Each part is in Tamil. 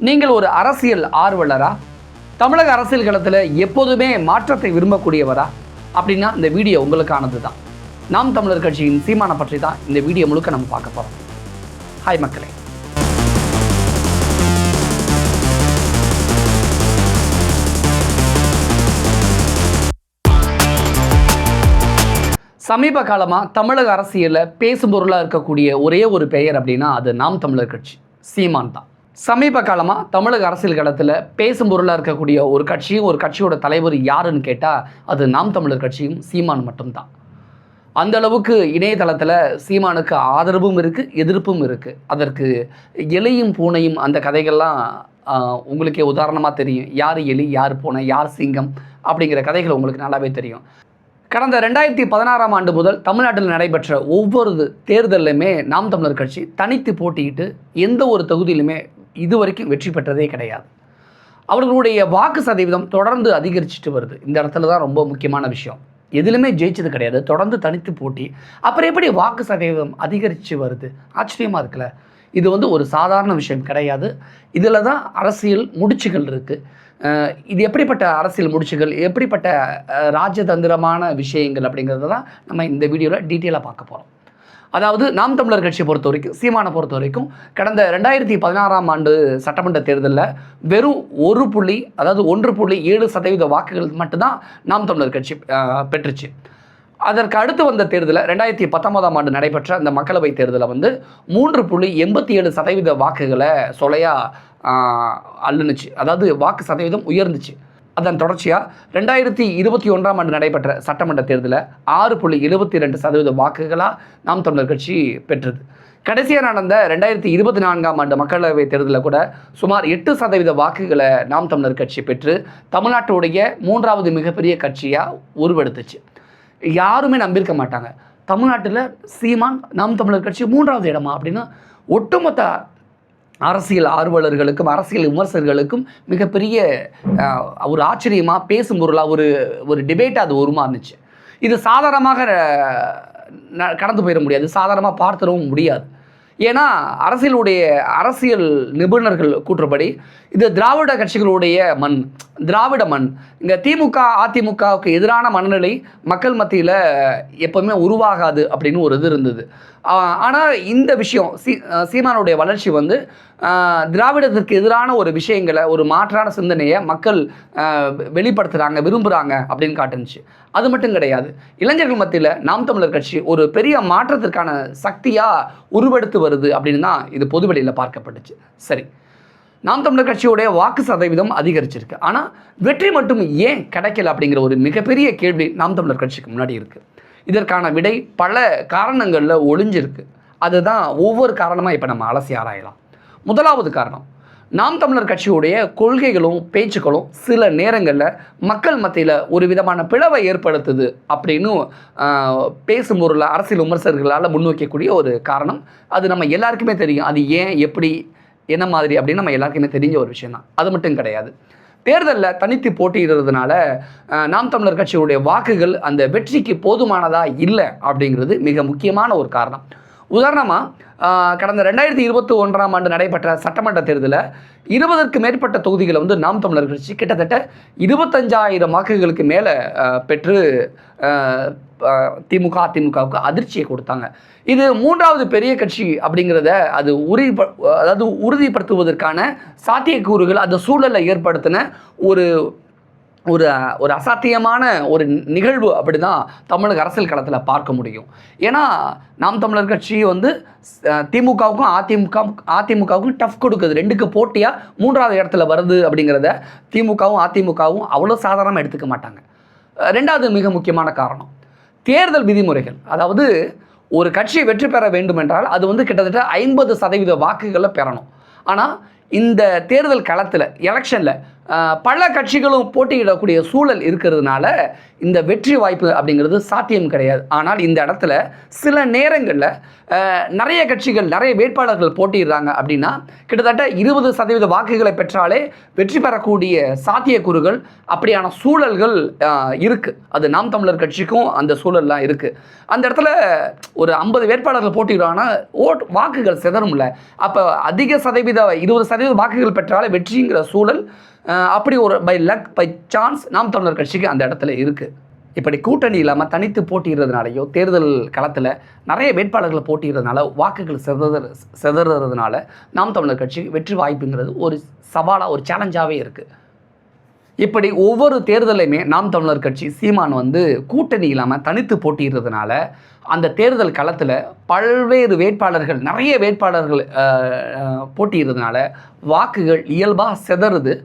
நீங்கள் ஒரு அரசியல் ஆர்வலரா? தமிழக அரசியல் களத்தில் எப்போதுமே மாற்றத்தை விரும்பக்கூடியவரா? அப்படின்னா இந்த வீடியோ உங்களுக்கானது தான். நாம் தமிழர் கட்சியின் சீமானை பற்றி தான் இந்த வீடியோ முழுக்க நம்ம பார்க்க போகிறோம். ஹாய் மக்களே. சமீப காலமாக தமிழக அரசியலில் பேசும் பொருளாக இருக்கக்கூடிய ஒரே ஒரு பெயர் அப்படின்னா அது நாம் தமிழர் கட்சி, சீமான் தான். சமீப காலமாக தமிழக அரசியல் களத்தில் பேசும் பொருளாக இருக்கக்கூடிய ஒரு கட்சியோட தலைவர் யாருன்னு கேட்டால் அது நாம் தமிழர் கட்சியும் சீமான் மட்டும்தான். அந்த அளவுக்கு இணையதளத்தில் சீமானுக்கு ஆதரவும் இருக்குது, எதிர்ப்பும் இருக்குது. அதற்கு எலியும் பூனையும் அந்த கதைகள்லாம் உங்களுக்கே உதாரணமாக தெரியும். யார் எலி, யார் பூனை, யார் சிங்கம் அப்படிங்கிற கதைகள் உங்களுக்கு நல்லாவே தெரியும். கடந்த 2016ஆம் ஆண்டு முதல் தமிழ்நாட்டில் நடைபெற்ற ஒவ்வொரு தேர்தலுமே நாம் தமிழர் கட்சி தனித்து போட்டியிட்டு எந்த ஒரு தொகுதியிலுமே இதுவரைக்கும் வெற்றி பெற்றதே கிடையாது. அவர்களுடைய வாக்கு சதவீதம் தொடர்ந்து அதிகரிச்சுட்டு வருது. இந்த இடத்துல தான் ரொம்ப முக்கியமான விஷயம். எதிலுமே ஜெயிச்சது கிடையாது, தொடர்ந்து தனித்து போட்டி. அப்புறம் எப்படி வாக்கு சதவீதம் அதிகரித்து வருது? ஆச்சரியமாக இருக்குல்ல. இது ஒரு சாதாரண விஷயம் கிடையாது. இதில் தான் அரசியல் முடிச்சுகள் இருக்குது. இது எப்படிப்பட்ட அரசியல் முடிச்சுகள், எப்படிப்பட்ட ராஜதந்திரமான விஷயங்கள் அப்படிங்கிறத தான் நம்ம இந்த வீடியோவில் டீட்டெயிலாக பார்க்க போகிறோம். அதாவது நாம் தமிழர் கட்சியை பொறுத்த வரைக்கும், சீமானை பொறுத்த வரைக்கும் கடந்த 2016ஆம் ஆண்டு சட்டமன்ற தேர்தலில் வெறும் 1.7% வாக்குகள் மட்டும்தான் நாம் தமிழர் கட்சி பெற்றுச்சு. அதற்கு அடுத்து வந்த தேர்தலில் 2019ஆம் ஆண்டு நடைபெற்ற அந்த மக்களவைத் தேர்தலில் 3.87% வாக்குகளை சொலையாக அள்ளுனுச்சு. அதாவது வாக்கு சதவீதம் உயர்ந்துச்சு. அதன் தொடர்ச்சியாக 2021ஆம் ஆண்டு நடைபெற்ற சட்டமன்ற தேர்தலில் 6.72% வாக்குகளாக நாம் தமிழர் கட்சி பெற்றது. கடைசியாக நடந்த 2024ஆம் ஆண்டு மக்களவைத் தேர்தலில் கூட சுமார் 8% வாக்குகளை நாம் தமிழர் கட்சி பெற்று தமிழ்நாட்டுடைய 3வது மிகப்பெரிய கட்சியாக உருவெடுத்துச்சு. யாருமே நம்பியிருக்க மாட்டாங்க, தமிழ்நாட்டில் சீமான் நாம் தமிழர் கட்சி 3வது இடமா அப்படின்னு. ஒட்டுமொத்த அரசியல் ஆர்வலர்களுக்கும் அரசியல் விமர்சகர்களுக்கும் மிகப்பெரிய ஒரு ஆச்சரியமாக பேசும் பொருளாக ஒரு டிபேட்டாக அது உருமாறுச்சு. இது சாதாரணமாக கடந்து போயிட முடியாது, சாதாரணமாக பார்த்துடவும் முடியாது. ஏன்னா அரசியல் நிபுணர்கள் கூற்றுப்படி இது திராவிட கட்சிகளுடைய திராவிட மண். இங்கே திமுக அதிமுகவுக்கு எதிரான மனநிலை மக்கள் மத்தியில் எப்போவுமே உருவாகாது அப்படின்னு ஒரு இது இருந்தது. ஆனால் இந்த விஷயம் சீமானுடைய வளர்ச்சி திராவிடத்திற்கு எதிரான ஒரு விஷயங்களை, ஒரு மாற்றான சிந்தனையை மக்கள் வெளிப்படுத்துகிறாங்க, விரும்புகிறாங்க அப்படின்னு காட்டுனுச்சு. அது மட்டும் கிடையாது, இளைஞர்கள் மத்தியில் நாம் தமிழர் கட்சி ஒரு பெரிய மாற்றத்திற்கான சக்தியாக உருவெடுத்து வருது அப்படின்னு தான் இது பொதுவெளியில் பார்க்கப்பட்டுச்சு. சரி, நாம் தமிழர் கட்சியோடைய வாக்கு சதவீதம் அதிகரிச்சிருக்கு, ஆனால் வெற்றி மட்டும் ஏன் கிடைக்கல அப்படிங்கிற ஒரு மிகப்பெரிய கேள்வி நாம் தமிழர் கட்சிக்கு முன்னாடி இருக்குது. இதற்கான விடை பல காரணங்களில் ஒளிஞ்சிருக்கு. அதுதான் ஒவ்வொரு காரணமாக இப்போ நம்ம அலசி ஆராயலாம். முதலாவது காரணம், நாம் தமிழர் கட்சியுடைய கொள்கைகளும் பேச்சுக்களும் சில நேரங்களில் மக்கள் மத்தியில் ஒரு விதமான பிளவை ஏற்படுத்துது அப்படின்னு பேசும் பொருள் அரசியல் விமர்சகர்களால் முன்வைக்கக்கூடிய ஒரு காரணம். அது நம்ம எல்லாருக்குமே தெரியும். அது ஏன், எப்படி, என்ன மாதிரி அப்படின்னு நம்ம எல்லாருக்குமே தெரிஞ்ச ஒரு விஷயம் தான். அது மட்டும் கிடையாது, தேர்தலில் தனித்து போட்டியிடுறதுனால நாம் தமிழர் கட்சியுடைய வாக்குகள் அந்த வெற்றிக்கு போதுமானதாக இல்லை அப்படிங்கிறது மிக முக்கியமான ஒரு காரணம். உதாரணமாக கடந்த 2021ஆம் ஆண்டு நடைபெற்ற சட்டமன்ற தேர்தலில் 20க்கு மேற்பட்ட தொகுதிகளை நாம் தமிழர் கட்சி கிட்டத்தட்ட 25,000 வாக்குகளுக்கு மேலே பெற்று திமுக அதிமுகவுக்கு அதிர்ச்சியை கொடுத்தாங்க. இது 3வது பெரிய கட்சி அப்படிங்கிறத அது உறுதிப்படுத்துவதற்கான சாத்தியக்கூறுகள், அந்த சூழலை ஏற்படுத்தின ஒரு ஒரு ஒரு அசாத்தியமான ஒரு நிகழ்வு அப்படி தான் தமிழக அரசியல் களத்தில் பார்க்க முடியும். ஏன்னா நாம் தமிழர் கட்சி திமுகவுக்கும் அதிமுகவுக்கும் டஃப் கொடுக்குது. 2க்கு போட்டியாக 3வது இடத்துல வருது அப்படிங்கிறத திமுகவும் அதிமுகவும் அவ்வளோ சாதாரணமாக எடுத்துக்க மாட்டாங்க. 2வது மிக முக்கியமான காரணம், தேர்தல் விதிமுறைகள். அதாவது ஒரு கட்சி வெற்றி பெற வேண்டும் என்றால் அது கிட்டத்தட்ட 50% வாக்குகளை பெறணும். ஆனால் இந்த தேர்தல் களத்தில், எலெக்ஷனில் பல கட்சிகளும் போட்டியிடக்கூடிய சூழல் இருக்கிறதுனால இந்த வெற்றி வாய்ப்பு அப்படிங்கிறது சாத்தியம் கிடையாது. ஆனால் இந்த இடத்துல சில நேரங்களில் நிறைய கட்சிகள் நிறைய வேட்பாளர்கள் போட்டியிடுறாங்க அப்படின்னா கிட்டத்தட்ட 20% வாக்குகளை பெற்றாலே வெற்றி பெறக்கூடிய சாத்தியக்கூறுகள் அப்படியான சூழல்கள் இருக்குது. அது நாம் தமிழர் கட்சிக்கும் அந்த சூழல்லாம் இருக்குது. அந்த இடத்துல ஒரு 50 வேட்பாளர்கள் போட்டியிடுறாங்கன்னா வாக்குகள் சிதறும்ல. அப்போ அதிக சதவீத 20% வாக்குகள் பெற்றாலே வெற்றிங்கிற சூழல் அப்படி ஒரு பை லக் பை சான்ஸ் நாம் தமிழர் கட்சிக்கு அந்த இடத்துல இருக்குது. இப்படி கூட்டணி இல்லாமல் தனித்து போட்டிடுறதுனாலையோ தேர்தல் களத்தில் நிறைய வேட்பாளர்களை போட்டிடுறதுனால வாக்குகள் சிதறதுனால நாம் தமிழர் கட்சிக்கு வெற்றி வாய்ப்புங்கிறது ஒரு சவாலாக ஒரு சேலஞ்சாகவே இருக்குது. இப்படி ஒவ்வொரு தேர்தலையுமே நாம் தமிழர் கட்சி சீமான் கூட்டணி இல்லாமல் தனித்து போட்டிடுறதுனால அந்த தேர்தல் களத்தில் பல்வேறு வேட்பாளர்கள் நிறைய வேட்பாளர்கள் போட்டிடுறதுனால வாக்குகள் இயல்பாக சிதறுது.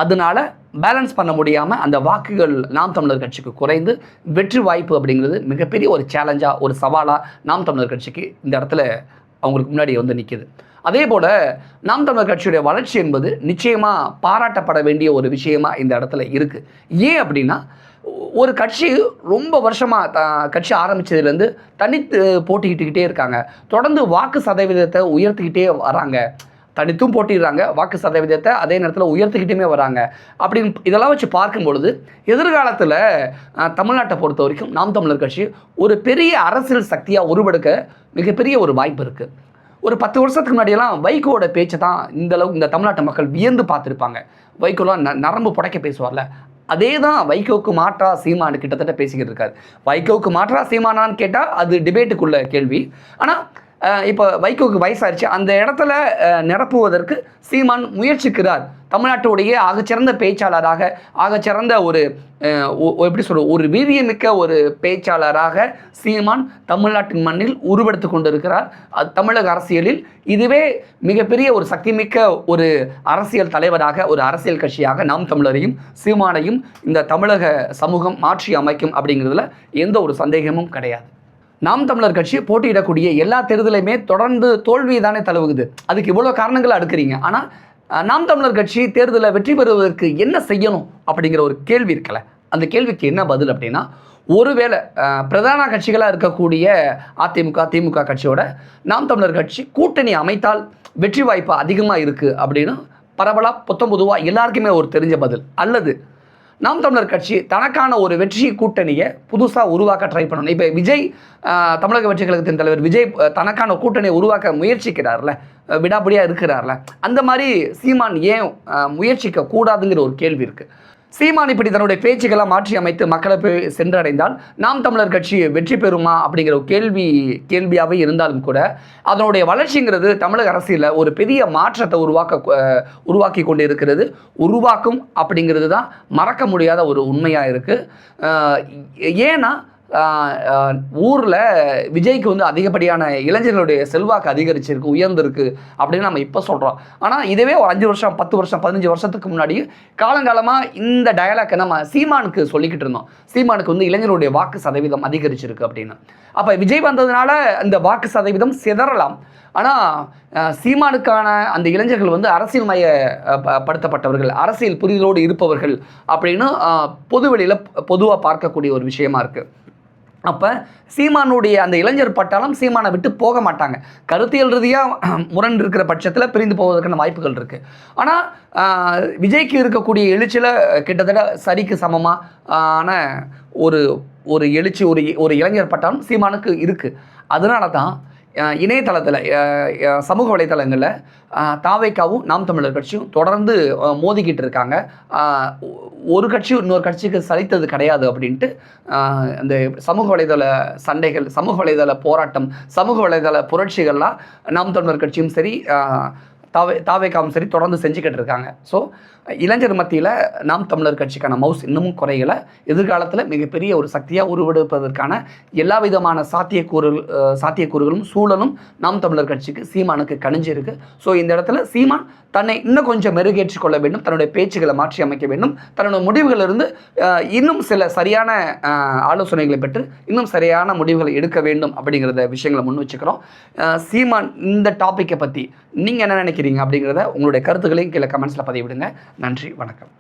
அதனால பேலன்ஸ் பண்ண முடியாமல் அந்த வாக்குகள் நாம் தமிழர் கட்சிக்கு குறைந்து வெற்றி வாய்ப்பு அப்படிங்கிறது மிகப்பெரிய ஒரு சேலஞ்சாக ஒரு சவாலாக நாம் தமிழர் கட்சிக்கு இந்த இடத்துல அவங்களுக்கு முன்னாடி நிற்கிது. அதே போல் நாம் தமிழர் கட்சியுடைய வளர்ச்சி என்பது நிச்சயமாக பாராட்டப்பட வேண்டிய ஒரு விஷயமாக இந்த இடத்துல இருக்குது. ஏன் அப்படின்னா ஒரு கட்சி ரொம்ப வருஷமாக கட்சி ஆரம்பித்ததுலேருந்து தனித்து போட்டிக்கிட்டே இருக்காங்க. தொடர்ந்து வாக்கு சதவீதத்தை உயர்த்திக்கிட்டே வராங்க. தனித்தும் போட்டிடுறாங்க, வாக்கு சதவீதத்தை அதே நேரத்தில் உயர்த்திக்கிட்டே வராங்க. அப்படின்னு இதெல்லாம் வச்சு பார்க்கும் பொழுது எதிர்காலத்தில் தமிழ்நாட்டை பொறுத்த வரைக்கும் நாம் தமிழர் கட்சி ஒரு பெரிய அரசியல் சக்தியாக உருவெடுக்க மிகப்பெரிய ஒரு வாய்ப்பு இருக்குது. ஒரு 10 வருஷத்துக்கு முன்னாடியெல்லாம் வைகோட பேச்சை தான் இந்தளவுக்கு இந்த தமிழ்நாட்டு மக்கள் வியந்து பார்த்துருப்பாங்க. வைகோலாம் நரம்பு புடைக்க பேசுவார்ல, அதே தான் வைகோவுக்கு மாற்றா சீமானு கிட்டத்தட்ட பேசிக்கிட்டு இருக்காரு. வைகோவுக்கு மாற்றா சீமானான்னு கேட்டால் அது டிபேட்டுக்குள்ள கேள்வி. ஆனால் இப்போ வைகோவுக்கு வயசாகிடுச்சு, அந்த இடத்துல நிரப்புவதற்கு சீமான் முயற்சிக்கிறார். தமிழ்நாட்டுடைய ஆகச்சிறந்த பேச்சாளராக ஆகச்சிறந்த ஒரு எப்படி சொல்ற ஒரு வீரியமிக்க ஒரு பேச்சாளராக சீமான் தமிழ்நாட்டின் மண்ணில் உருவெடுத்து கொண்டிருக்கிறார். தமிழக அரசியலில் இதுவே மிகப்பெரிய ஒரு சக்திமிக்க ஒரு அரசியல் தலைவராக ஒரு அரசியல் கட்சியாக நாம் தமிழரையும் சீமானையும் இந்த தமிழக சமூகம் மாற்றி அமைக்கும் அப்படிங்கிறதுல எந்த ஒரு சந்தேகமும் கிடையாது. நாம் தமிழர் கட்சி போட்டியிடக்கூடிய எல்லா தேர்தலையுமே தொடர்ந்து தோல்வி தானே தழுவுகுது. அதுக்கு இவ்வளோ காரணங்களை அடுக்குறீங்க. ஆனால் நாம் தமிழர் கட்சி தேர்தலில் வெற்றி பெறுவதற்கு என்ன செய்யணும் அப்படிங்கிற ஒரு கேள்வி இருக்கல. அந்த கேள்விக்கு என்ன பதில் அப்படின்னா, ஒருவேளை பிரதான கட்சிகளாக இருக்கக்கூடிய அதிமுக திமுக கட்சியோட நாம் தமிழர் கட்சி கூட்டணி அமைத்தால் வெற்றி வாய்ப்பு அதிகமாக இருக்குது அப்படின்னு பரவலாக பொதுவாக எல்லாருக்குமே ஒரு தெரிஞ்ச பதில். அல்லது நாம் தமிழர் கட்சி தனக்கான ஒரு வெற்றி கூட்டணியை புதுசாக உருவாக்க ட்ரை பண்ணணும். இப்போ விஜய் தமிழக வெற்றி கழகத்தின் தலைவர் விஜய் தனக்கான கூட்டணியை உருவாக்க முயற்சிக்கிறார்ல, விடாபடியாக இருக்கிறார்ல, அந்த மாதிரி சீமான் ஏன் முயற்சிக்க கூடாதுங்கிற ஒரு கேள்வி இருக்குது. சீமான் இப்படி தன்னுடைய பேச்சுக்களை மாற்றி அமைத்து மக்களை போய் சென்றடைந்தால் நாம் தமிழர் கட்சி வெற்றி பெறுமா அப்படிங்கிற ஒரு கேள்வியாகவே இருந்தாலும் கூட அதனுடைய வளர்ச்சிங்கிறது தமிழக அரசியலில் ஒரு பெரிய மாற்றத்தை உருவாக்கி கொண்டு இருக்கிறது. உருவாக்கும் அப்படிங்கிறது தான் மறக்க முடியாத ஒரு உண்மையாக இருக்குது. ஏன்னா ஊரில் விஜய்க்கு அதிகப்படியான இளைஞர்களுடைய செல்வாக்கு அதிகரிச்சிருக்கு, உயர்ந்திருக்கு அப்படின்னு நம்ம இப்போ சொல்கிறோம். ஆனால் இதுவே ஒரு 5 வருஷம் 10 வருஷம் 15 வருஷத்துக்கு முன்னாடி காலங்காலமாக இந்த டயலாக்கை நம்ம சீமானுக்கு சொல்லிக்கிட்டு இருந்தோம். சீமானுக்கு இளைஞருடைய வாக்கு சதவீதம் அதிகரிச்சிருக்கு அப்படின்னு. அப்போ விஜய் வந்ததுனால அந்த வாக்கு சதவீதம் சிதறலாம். ஆனால் சீமானுக்கான அந்த இளைஞர்கள் அரசியல் படுத்தப்பட்டவர்கள், அரசியல் புரிதலோடு இருப்பவர்கள் அப்படின்னு பொதுவெளியில் பொதுவாக பார்க்கக்கூடிய ஒரு விஷயமா இருக்குது. அப்போ சீமானுடைய அந்த இளைஞர் பட்டாலும் சீமானை விட்டு போக மாட்டாங்க. கருத்தியல் ரீதியாக முரண் இருக்கிற பட்சத்தில் பிரிந்து போவதற்கான வாய்ப்புகள் இருக்குது. ஆனால் விஜய்க்கு இருக்கக்கூடிய எழுச்சியில் கிட்டத்தட்ட சரிக்கு சமமான ஒரு எழுச்சி ஒரு இளைஞர் பட்டாலும் சீமானுக்கு இருக்குது. அதனால தான் இணையதளத்தில் சமூக வலைத்தளங்களில் தாவேக்காவும் நாம் தமிழர் கட்சியும் தொடர்ந்து மோதிக்கிட்டு இருக்காங்க. ஒரு கட்சி இன்னொரு கட்சிக்கு சலித்தது கிடையாது அப்படின்ட்டு அந்த சமூக வலைதள சண்டைகள், சமூக வலைதள போராட்டம், சமூக வலைதள புரட்சிகள்லாம் நாம் தமிழர் கட்சியும் சரி தாவேக்காவும் சரி தொடர்ந்து செஞ்சுக்கிட்டு இருக்காங்க. ஸோ இளைஞர் மத்தியில் நாம் தமிழர் கட்சிக்கான மவுஸ் இன்னமும் குறையலை. எதிர்காலத்தில் மிகப்பெரிய ஒரு சக்தியாக உருவெடுப்பதற்கான எல்லா விதமான சாத்தியக்கூறுகளும் சூழலும் நாம் தமிழர் கட்சிக்கு சீமானுக்கு கணிஞ்சிருக்கு. ஸோ இந்த இடத்துல சீமான் தன்னை இன்னும் கொஞ்சம் மெருகேற்றிக் கொள்ள வேண்டும், தன்னுடைய பேச்சுகளை மாற்றி அமைக்க வேண்டும், தன்னுடைய முடிவுகளிலிருந்து இன்னும் சில சரியான ஆலோசனைகளை பெற்று இன்னும் சரியான முடிவுகளை எடுக்க வேண்டும் அப்படிங்கிறத விஷயங்களை முன் வச்சுக்கிறோம். சீமான் இந்த டாப்பிக்கை பற்றி நீங்கள் என்ன நினைக்கிறீங்க அப்படிங்கிறத உங்களுடைய கருத்துக்களையும் கீழே கமெண்ட்ஸில் பதிவிடுங்க. நன்றி, வணக்கம்.